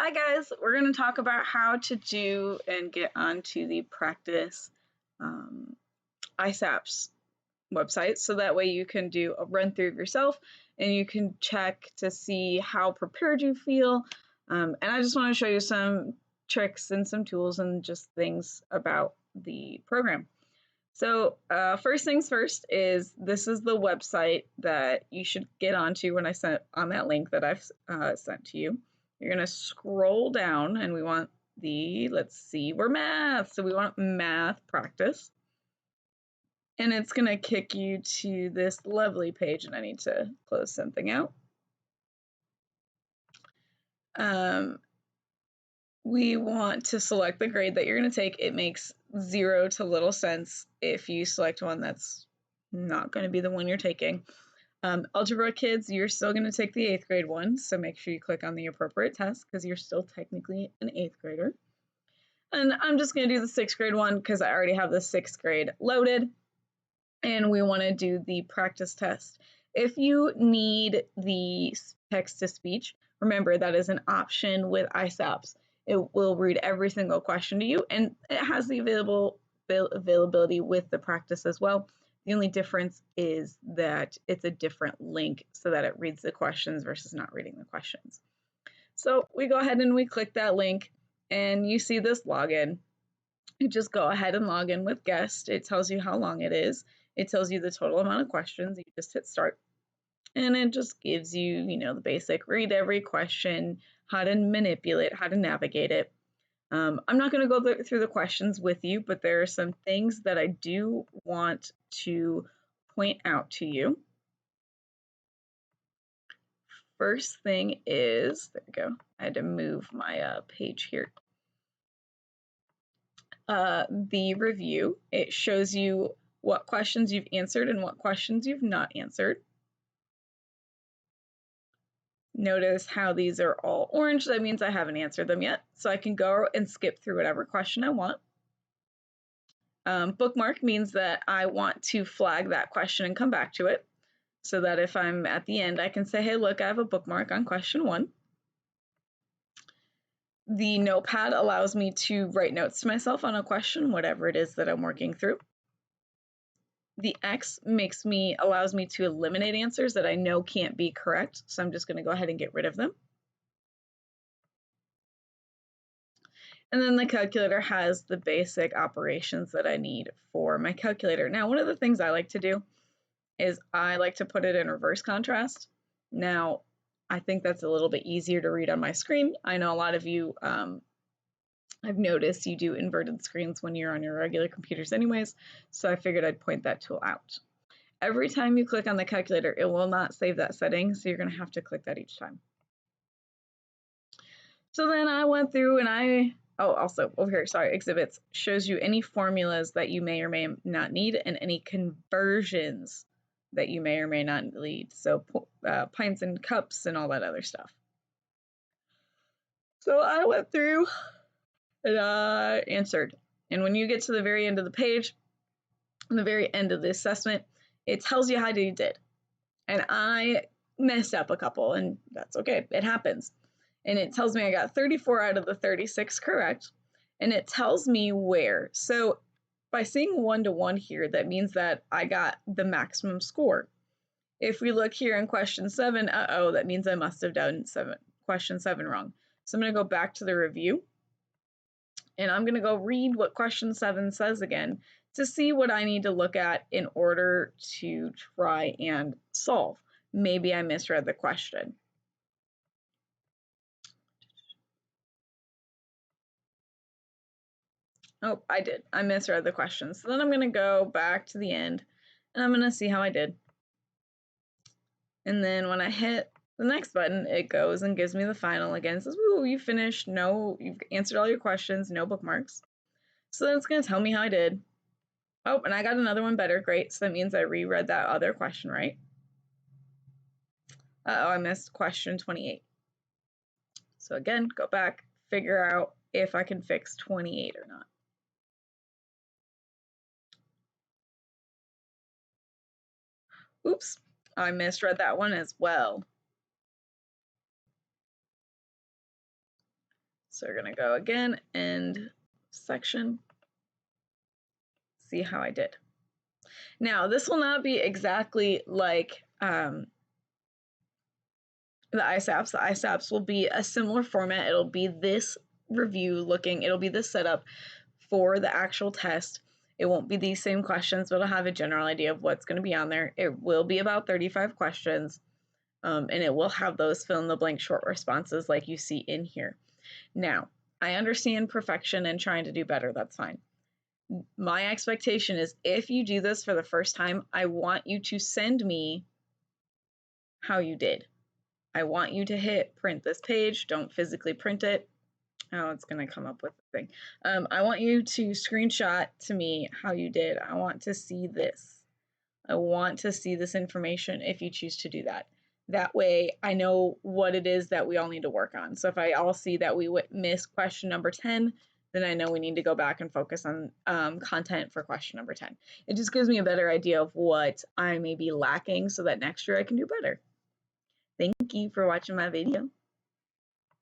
Hi guys, we're going to talk about how to do and get onto the practice ISAPS website, so that way you can do a run through of yourself and you can check to see how prepared you feel. And I just want to show you some tricks and some tools and just things about the program. So first things first is this is the website that you should get onto when I sent on that link that I've sent to you. You're going to scroll down and we want let's see, we're math. So we want math practice. And it's going to kick you to this lovely page, and I need to close something out. We want to select the grade that you're going to take. It makes zero to little sense if you select one that's not going to be the one you're taking. Algebra kids, you're still going to take the 8th grade one, so make sure you click on the appropriate test because you're still technically an 8th grader. And I'm just going to do the 6th grade one because I already have the 6th grade loaded, and we want to do the practice test. If you need the text-to-speech, remember that is an option with ISAPS. It will read every single question to you, and it has the availability with the practice as well. The only difference is that it's a different link so that it reads the questions versus not reading the questions. So we go ahead and we click that link, and you see this login. You just go ahead and log in with guest. It tells you how long it is. It tells you the total amount of questions. You just hit start. And it just gives you, the basic read every question, how to manipulate, how to navigate it. I'm not going to go through the questions with you, but there are some things that I do want to point out to you. First thing is, there we go. I had to move my page here. The review, it shows you what questions you've answered and what questions you've not answered. Notice how these are all orange. That means I haven't answered them yet. So I can go and skip through whatever question I want. Bookmark means that I want to flag that question and come back to it, so that if I'm at the end, I can say, hey, look, I have a bookmark on question 1. The notepad allows me to write notes to myself on a question, whatever it is that I'm working through. The X allows me to eliminate answers that I know can't be correct, so I'm just going to go ahead and get rid of them. And then the calculator has the basic operations that I need for my calculator. Now, one of the things I like to do is I like to put it in reverse contrast. Now, I think that's a little bit easier to read on my screen. I know a lot of you, I've noticed you do inverted screens when you're on your regular computers anyways, so I figured I'd point that tool out. Every time you click on the calculator, it will not save that setting, so you're going to have to click that each time. So then I went through and also over here, sorry, exhibits shows you any formulas that you may or may not need and any conversions that you may or may not need. So pints and cups and all that other stuff. So I went through and I answered. And when you get to the very end of the page, the very end of the assessment, it tells you how you did. And I messed up a couple, and that's okay, it happens. And it tells me I got 34 out of the 36 correct, and it tells me where. So by seeing 1-to-1 here, that means that I got the maximum score. If we look here in question 7, that means I must have done question 7 wrong. So I'm going to go back to the review, and I'm going to go read what question 7 says again to see what I need to look at in order to try and solve. Maybe I misread the question. Oh, I did. I misread the question. So then I'm going to go back to the end, and I'm going to see how I did. And then when I hit the next button, it goes and gives me the final again. It says, woo, you finished. No, you've answered all your questions. No bookmarks. So then it's going to tell me how I did. Oh, and I got another one better. Great. So that means I reread that other question right. I missed question 28. So again, go back, figure out if I can fix 28 or not. Oops, I misread that one as well. So we're going to go again, end section, see how I did. Now, this will not be exactly like the ISAPS. The ISAPS will be a similar format. It'll be this review looking, it'll be this setup for the actual test. It won't be these same questions, but I'll have a general idea of what's going to be on there. It will be about 35 questions, and it will have those fill in the blank short responses like you see in here. Now, I understand perfection and trying to do better. That's fine. My expectation is if you do this for the first time, I want you to send me how you did. I want you to hit print this page. Don't physically print it. Oh, it's going to come up with the thing. I want you to screenshot to me how you did. I want to see this. I want to see this information if you choose to do that. That way I know what it is that we all need to work on. So if I all see that we missed question number 10, then I know we need to go back and focus on content for question number 10. It just gives me a better idea of what I may be lacking so that next year I can do better. Thank you for watching my video.